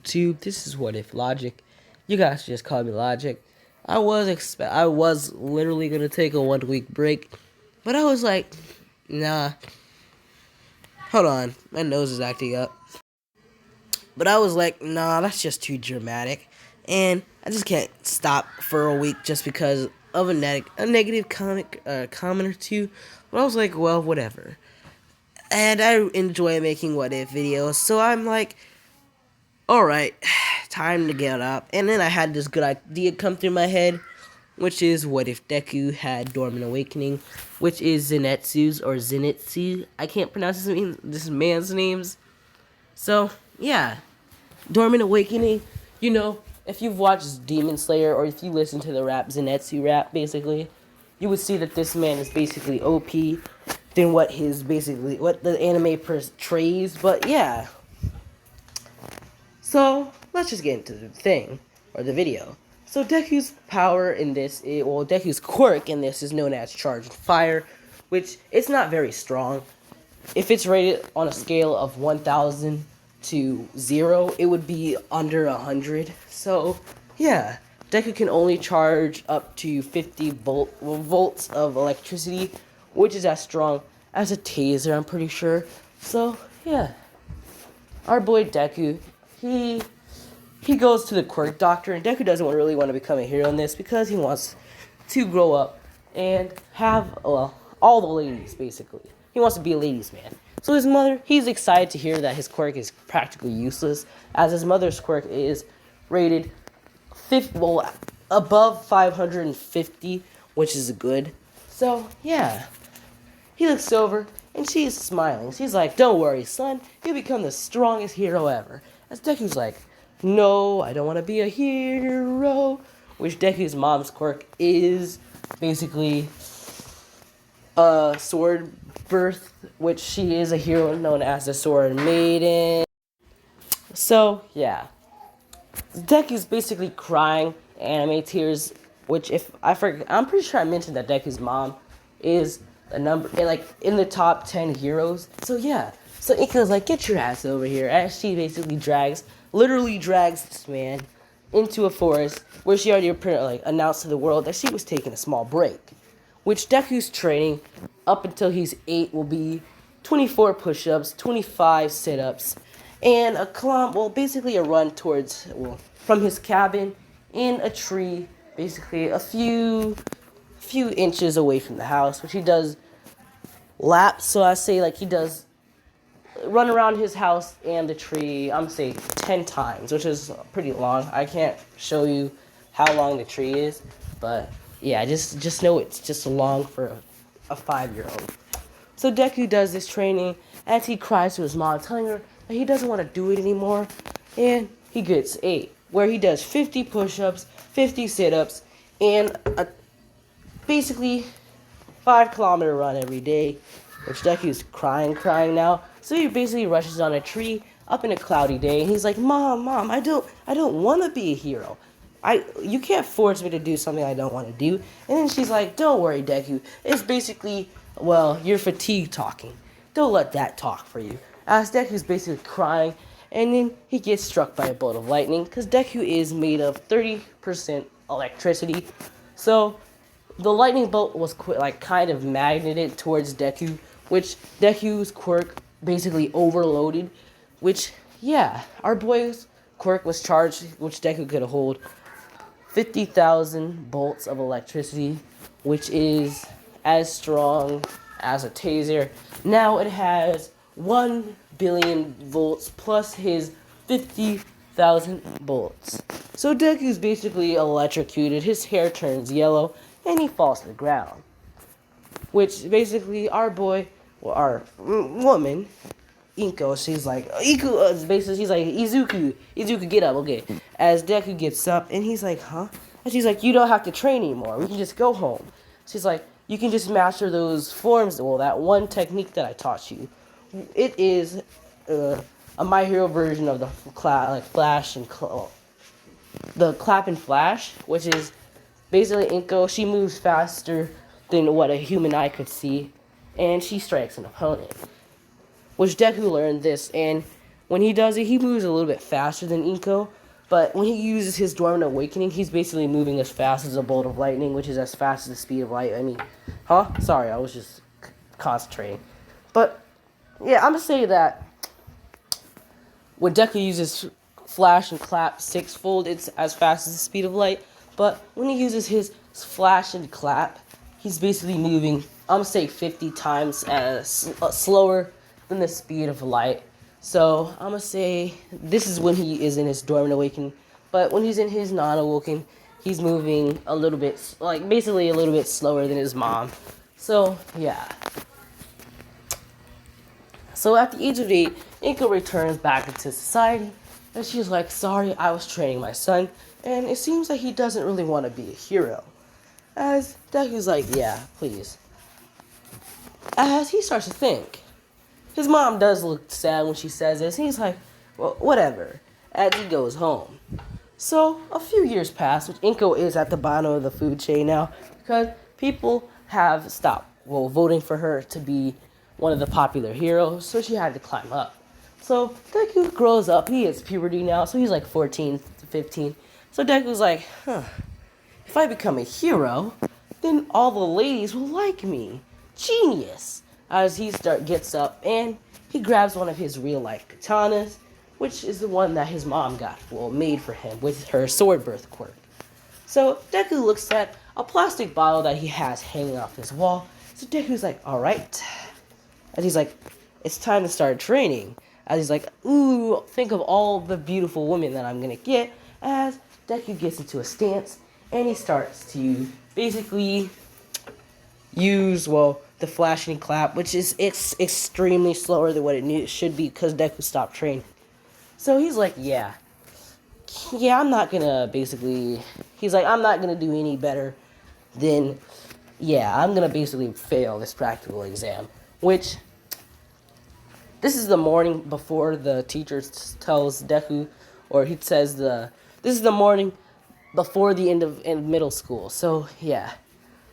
YouTube. This is What If Logic. You guys just call me Logic. I was literally gonna take a 1 week break, but I was like, nah, hold on, my nose is acting up. But I was like, nah, that's just too dramatic, and I just can't stop for a week just because of a negative comment or two. But I was like, well, whatever. And I enjoy making What If videos, so I'm like, alright, time to get up. And then I had this good idea come through my head, which is what if Deku had Dormant Awakening, which is Zenitsu's or Zenitsu. I can't pronounce this man's names. So, yeah, Dormant Awakening, if you've watched Demon Slayer or if you listen to the rap, Zenitsu rap, basically, you would see that this man is basically OP than what the anime portrays. But yeah, so let's just get into the thing, or the video. So Deku's power in this, Deku's quirk in this is known as Charged Fire, which it's not very strong. If it's rated on a scale of 1,000 to 0, it would be under 100. So yeah, Deku can only charge up to 50 volts of electricity, which is as strong as a taser, I'm pretty sure. So yeah, our boy Deku, he goes to the quirk doctor, and Deku doesn't really want to become a hero in this because he wants to grow up and have all the ladies, basically. He wants to be a ladies' man. So his mother, he's excited to hear that his quirk is practically useless, as his mother's quirk is rated above 550, which is good. So yeah, he looks over, and she's smiling. She's like, don't worry, son. You'll become the strongest hero ever. As Deku's like, no, I don't want to be a hero. Which Deku's mom's quirk is basically a sword birth, which she is a hero known as the Sword Maiden. So, yeah. Deku's basically crying anime tears, which I'm pretty sure I mentioned that Deku's mom is in the top 10 heroes. So yeah, so Ika's like, get your ass over here, as she basically literally drags this man into a forest where she already announced to the world that she was taking a small break, which Deku's training up until he's 8 will be 24 push-ups, 25 sit-ups, and basically a run from his cabin in a tree, basically a few inches away from the house, which he does laps. So I say he does run around his house and the tree, I'm say 10 times, which is pretty long. I can't show you how long the tree is, but yeah, just know it's just long for a 5-year-old. So Deku does this training as he cries to his mom, telling her that he doesn't want to do it anymore, and he gets 8, where he does 50 push-ups, 50 sit-ups, and basically 5-kilometer run every day, which Deku's crying now. So he basically rushes on a tree up in a cloudy day, and he's like, Mom, I don't want to be a hero. You can't force me to do something I don't want to do. And then she's like, don't worry, Deku. It's basically, your fatigue talking. Don't let that talk for you. As Deku's basically crying, and then he gets struck by a bolt of lightning, because Deku is made of 30% electricity. So the lightning bolt was kind of magneted towards Deku, which Deku's quirk basically overloaded, which, yeah, our boy's quirk was charged, which Deku could hold 50,000 bolts of electricity, which is as strong as a taser. Now it has 1 billion volts plus his 50,000 bolts. So Deku's basically electrocuted, his hair turns yellow, and he falls to the ground. Which basically our woman, Inko, she's like, she's like, Izuku, get up, okay. As Deku gets up, and he's like, huh? And she's like, you don't have to train anymore, we can just go home. She's like, you can just master those forms, that one technique that I taught you. It is a My Hero version of the Flash and the Clap and Flash, which is basically Inko. She moves faster than what a human eye could see, and she strikes an opponent. Which Deku learned this, and when he does it, he moves a little bit faster than Inko. But when he uses his Dormant Awakening, he's basically moving as fast as a bolt of lightning, which is as fast as the speed of light. I mean, huh? Sorry, I was just concentrating. But, yeah, I'm going to say that when Deku uses Flash and Clap sixfold, it's as fast as the speed of light. But when he uses his Flash and Clap, he's basically moving, I'm going to say 50 times slower than the speed of light. So, I'm going to say this is when he is in his Dormant Awakening. But when he's in his non-awoken, he's moving a little bit, like, basically a little bit slower than his mom. So, yeah. So, at the age of 8, Inko returns back into society. And she's like, sorry, I was training my son. And it seems like he doesn't really want to be a hero. As Deku's like, yeah, please. As he starts to think. His mom does look sad when she says this. He's like, well, whatever. As he goes home. So, a few years pass, which Inko is at the bottom of the food chain now. Because people have stopped, voting for her to be one of the popular heroes. So she had to climb up. So, Deku grows up. He hits puberty now. So he's like 14 to 15. So Deku's like, if I become a hero, then all the ladies will like me. Genius. As he gets up and he grabs one of his real-life katanas, which is the one that his mom got, made for him with her sword birth quirk. So Deku looks at a plastic bottle that he has hanging off his wall. So Deku's like, alright. And he's like, it's time to start training. As he's like, ooh, think of all the beautiful women that I'm gonna get. As Deku gets into a stance and he starts to basically use, the flashing clap, which is it's extremely slower than what it should be because Deku stopped training. So he's like, I'm not gonna I'm not gonna do any better than, I'm gonna basically fail this practical exam, which this is the morning before the teacher tells Deku, or he says this is the morning before the end of middle school. So yeah.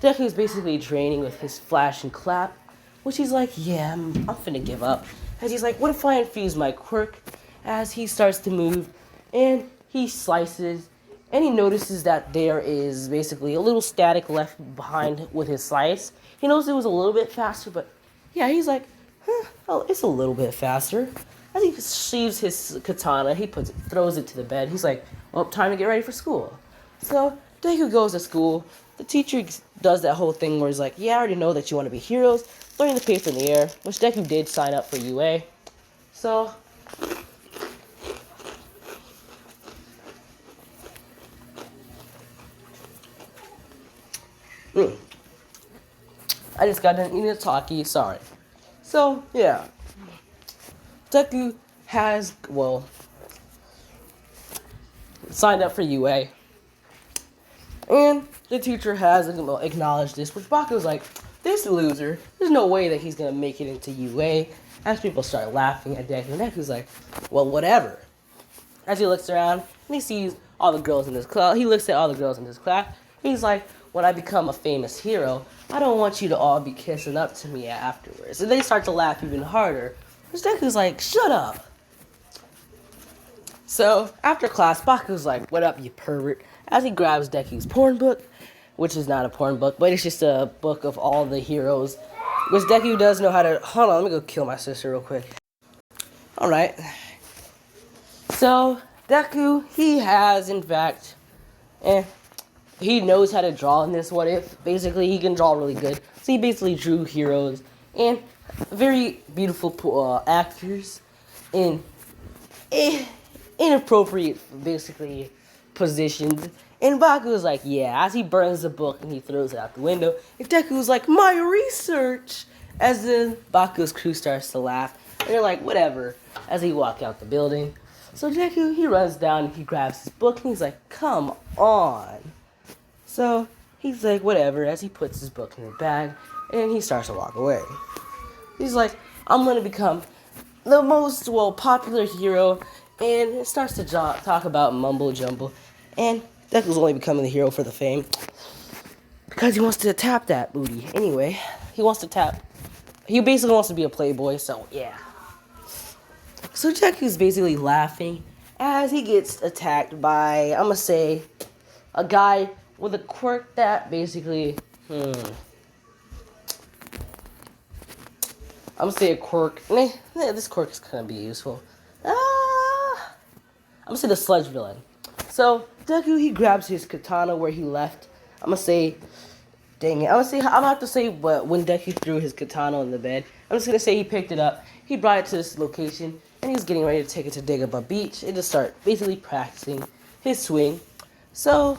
Deku is basically training with his flash and clap, which he's like, I'm finna give up. As he's like, what if I infuse my quirk? As he starts to move, and he slices, and he notices that there is basically a little static left behind with his slice. He knows it was a little bit faster, but he's like, it's a little bit faster. As he sheaves his katana, he throws it to the bed. He's like, well, time to get ready for school. So Deku goes to school. The teacher does that whole thing where he's like, I already know that you want to be heroes. Throwing the paper in the air, which Deku did sign up for UA. So, I just got done eating a Taki, sorry. So, Deku has, signed up for UA. And the teacher has acknowledged this, which Baku's like, this loser, there's no way that he's going to make it into UA. As people start laughing at Deku, and Deku's like, whatever. As he looks around, and he sees all the girls in this class, he looks at all the girls in this class, he's like, when I become a famous hero, I don't want you to all be kissing up to me afterwards. And they start to laugh even harder, which Deku's like, shut up. So, after class, Baku's like, what up, you pervert? As he grabs Deku's porn book, which is not a porn book, but it's just a book of all the heroes, which Deku does know how to... Hold on, let me go kill my sister real quick. Alright. So, Deku, he has, in fact... he knows how to draw in this What If. Basically, he can draw really good. So he basically drew heroes and very beautiful actors in inappropriate, basically, positions. And Baku's like, as he burns the book and he throws it out the window. And Deku's like, my research! As then Baku's crew starts to laugh. And they're like, whatever, as he walk out the building. So Deku, he runs down and he grabs his book and he's like, come on. So he's like, whatever, as he puts his book in the bag and he starts to walk away. He's like, I'm going to become the most, popular hero. And it starts to talk about mumble jumble. And Deku's only becoming the hero for the fame. Because he wants to tap that booty. Anyway, he basically wants to be a playboy, so yeah. So Deku's basically laughing as he gets attacked by, I'm gonna say, a guy with a quirk that basically, I'm gonna say a quirk. This quirk is gonna be useful. I'm gonna say the sludge villain. So Deku, he grabs his katana where he left. I'm gonna say, dang it. I'm gonna have to say, but when Deku threw his katana on the bed, I'm just gonna say he picked it up. He brought it to this location, and he was getting ready to take it to Dagobah Beach and just start basically practicing his swing. So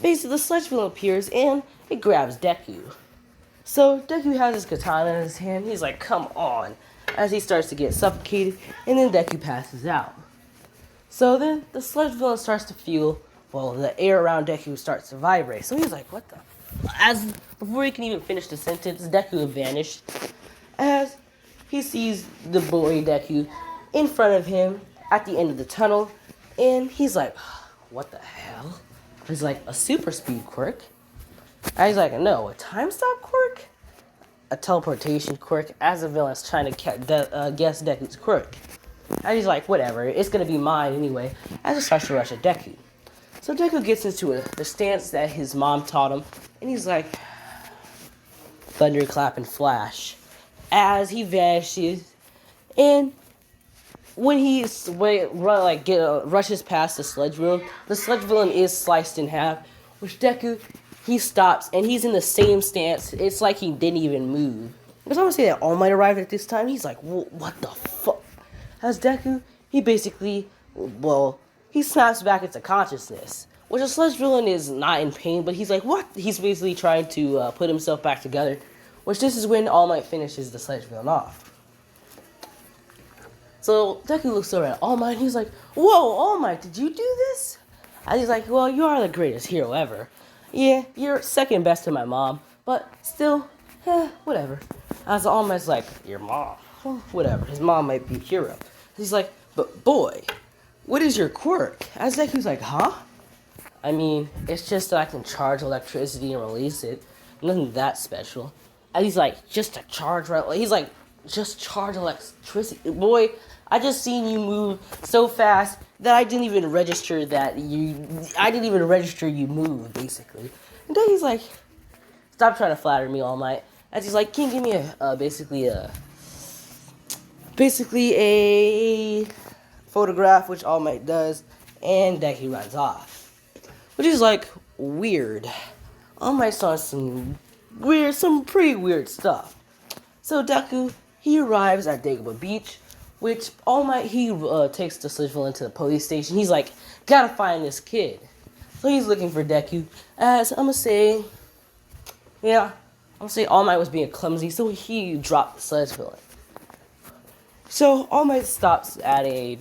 basically, the sludge villain appears and it grabs Deku. So Deku has his katana in his hand. He's like, "Come on!" As he starts to get suffocated, and then Deku passes out. So then the sludge villain starts to feel, well, the air around Deku starts to vibrate. So he's like, "What the?" As before he can even finish the sentence, Deku had vanished. As he sees the boy Deku in front of him at the end of the tunnel, and he's like, "What the hell?" He's like, "A super speed quirk?" And he's like, "No, a time stop quirk? A teleportation quirk?" As the villain's trying to guess Deku's quirk. And he's like, "Whatever, it's gonna be mine anyway." As he starts to rush at Deku. So Deku gets into the stance that his mom taught him, and he's like, thunderclap and flash. As he vanishes, and when he rushes past the sludge villain is sliced in half, which Deku, he stops, and he's in the same stance. It's like he didn't even move. Because I'm gonna say that All Might arrived at this time. He's like, "What the fuck?" As Deku, he basically, he snaps back into consciousness. Which the sludge villain is not in pain, but he's like, "What?" He's basically trying to put himself back together. Which this is when All Might finishes the sludge villain off. So Deku looks over at All Might, and he's like, "Whoa, All Might, did you do this?" And he's like, "Well, you are the greatest hero ever. Yeah, you're second best to my mom, but still, whatever." As All Might's like, "Your mom? Well, whatever. His mom might be a hero." He's like, "But boy, what is your quirk?" As Deku's like, "Huh? I mean, it's just that I can charge electricity and release it. Nothing that special." And he's like, "Just to charge, right?" He's like, "Just charge electricity? Boy, I just seen you move so fast that I didn't even register you moved, basically." And then he's like, "Stop trying to flatter me, All Might." As he's like, "Can you give me a photograph?" Which All Might does, and Deku runs off. Which is like weird. All Might saw some pretty weird stuff. So Deku, he arrives at Dagobah Beach, which All Might, he takes the sludge villain to the police station. He's like, "Gotta find this kid." So he's looking for Deku. As I'm gonna say All Might was being clumsy, so he dropped the sludge villain. So All Might stops at the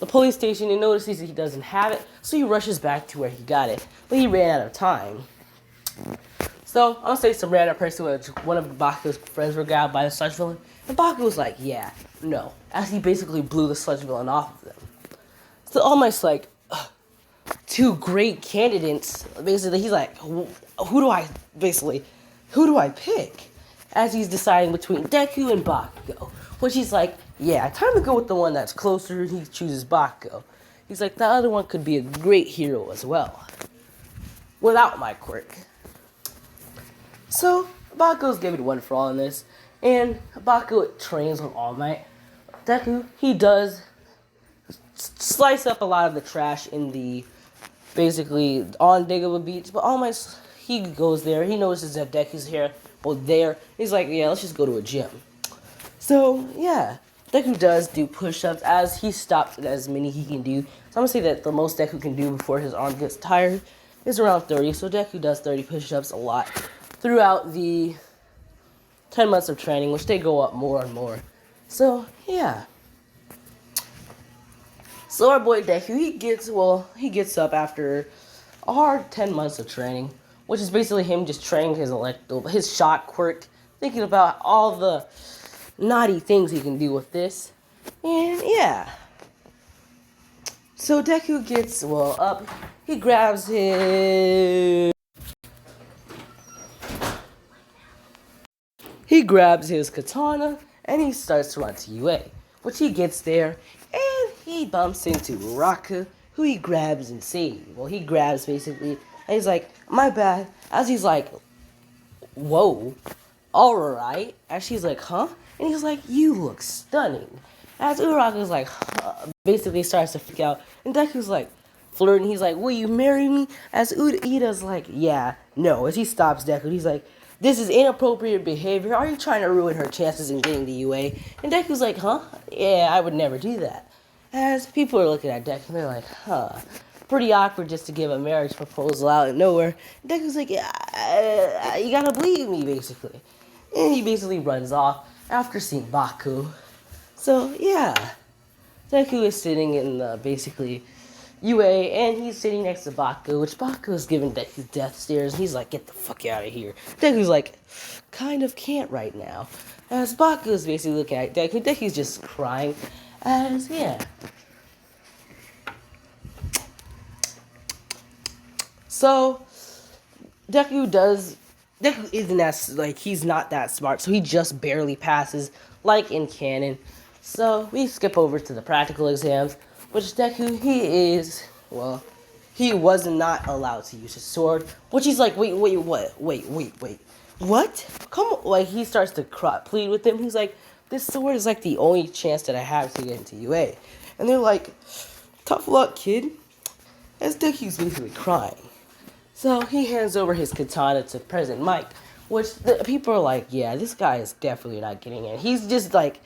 police station and notices he doesn't have it, so he rushes back to where he got it, but he ran out of time. So, I'm gonna say some random person with one of Baku's friends were grabbed by the sludge villain, and Baku was like, "Yeah, no," as he basically blew the sludge villain off of them. So All Might's like, two great candidates. Basically, he's like, who do I pick? As he's deciding between Deku and Bakugo. Which he's like, "Yeah, time to go with the one that's closer." He chooses Bakugo. He's like, "The other one could be a great hero as well, without my quirk." So, Bakugo's giving one for all in this, and Bakugo trains with All Might. Deku, he does slice up a lot of the trash on Dagobah Beach, but All Might, he goes there, he notices that Deku's here, there, he's like, "Yeah, let's just go to a gym." So, yeah, Deku does do push-ups as he stops at as many he can do. So I'm gonna say that the most Deku can do before his arm gets tired is around 30, so Deku does 30 push-ups a lot throughout the 10 months of training, which they go up more and more. So, yeah. So our boy Deku, he gets up after a hard 10 months of training, which is basically him just training his shot quirk, thinking about all the naughty things he can do with this. And yeah. So Deku gets up, he grabs his katana, and he starts to run to UA, which he gets there, and he bumps into Uraka, who he grabs and saves. Well, he grabs basically, and he's like, my bad. As he's like, whoa, alright. As she's like, huh? And he's like, you look stunning. As Uraka's like, huh, basically starts to freak out, and Deku's like, flirting. He's like, will you marry me? As Ida's like, yeah, no. As he stops Deku, he's like, this is inappropriate behavior. Are you trying to ruin her chances in getting the UA? And Deku's like, huh? Yeah, I would never do that. As people are looking at Deku, they're like, huh. Pretty awkward just to give a marriage proposal out of nowhere. And Deku's like, yeah, you gotta believe me, basically. And he basically runs off after seeing Baku. So, yeah. Deku is sitting in basically UA, and he's sitting next to Baku, which Baku is giving Deku death stares, and he's like, get the fuck out of here. Deku's like, kind of can't right now. As Baku is basically looking at Deku, Deku's just crying, as, yeah. So, Deku isn't that, like, he's not that smart, so he just barely passes, like in canon. So, we skip over to the practical exams, which Deku, he was not allowed to use his sword, which he's like, wait, what? Come on, like, he starts to plead with him, he's like, this sword is like the only chance that I have to get into UA. And they're like, tough luck, kid. As Deku's basically crying. So, he hands over his katana to President Mike, which the people are like, yeah, this guy is definitely not getting in. He's just like,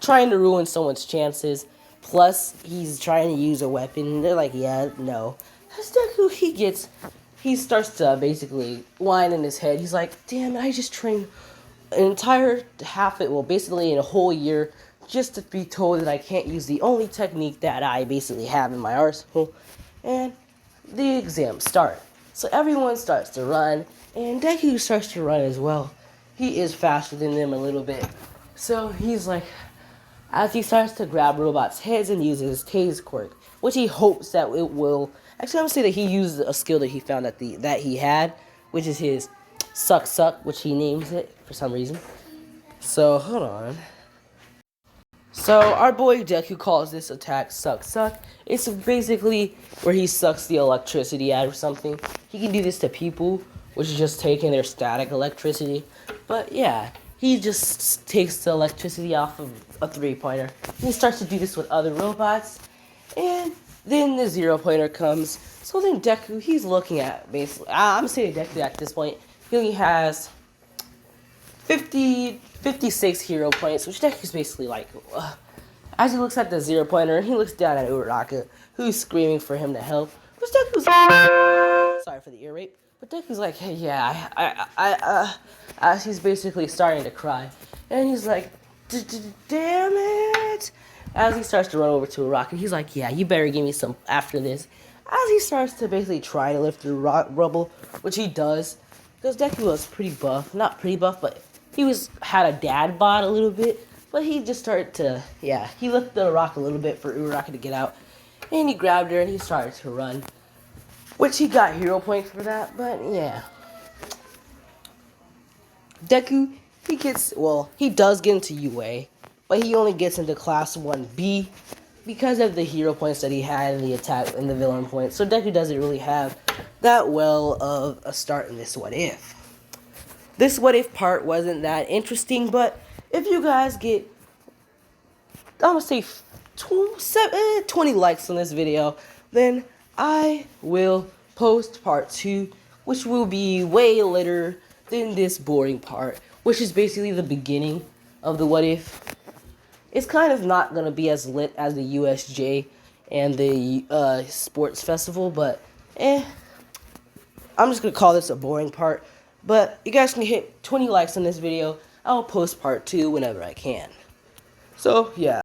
trying to ruin someone's chances. Plus, he's trying to use a weapon. They're like, yeah, no. As Deku, he starts to basically whine in his head. He's like, damn it, I just trained an entire basically in a whole year, just to be told that I can't use the only technique that I basically have in my arsenal. And the exams start. So everyone starts to run, and Deku starts to run as well. He is faster than them a little bit. So he's like, as he starts to grab robots' heads and uses his tase quirk, which he hopes that it will. Actually, I'm gonna say that he used a skill that he found that he had, which is his suck, which he names it for some reason. So hold on. So our boy Deku calls this attack suck. It's basically where he sucks the electricity out of something. He can do this to people, which is just taking their static electricity. But yeah. He just takes the electricity off of a 3-pointer. He starts to do this with other robots. And then the 0-pointer comes. So then Deku, he's looking at basically, I'm saying Deku at this point, he only has 56 hero points, which Deku's basically like, as he looks at the 0-pointer, he looks down at Uraraka, who's screaming for him to help. Which Deku's, sorry for the ear rape. But Deku's like, hey, yeah, as he's basically starting to cry. And he's like, damn it. As he starts to run over to Uraraka, he's like, yeah, you better give me some after this. As he starts to basically try to lift the rubble, which he does. Because Deku was pretty buff. Not pretty buff, but he had a dad bod a little bit. But he just started to, yeah, he lifted the rock a little bit for Uraraka to get out. And he grabbed her and he started to run. Which he got hero points for that, but yeah. Deku, he does get into UA, but he only gets into class 1B because of the hero points that he had in the attack and the villain points. So Deku doesn't really have that well of a start in this what if. This what if part wasn't that interesting, but if you guys get, I'm gonna say 20 likes on this video, then I will post part 2, which will be way later than this boring part, which is basically the beginning of the what if. It's kind of not going to be as lit as the USJ and the sports festival, but I'm just going to call this a boring part. But you guys can hit 20 likes on this video. I'll post part 2 whenever I can. So, yeah.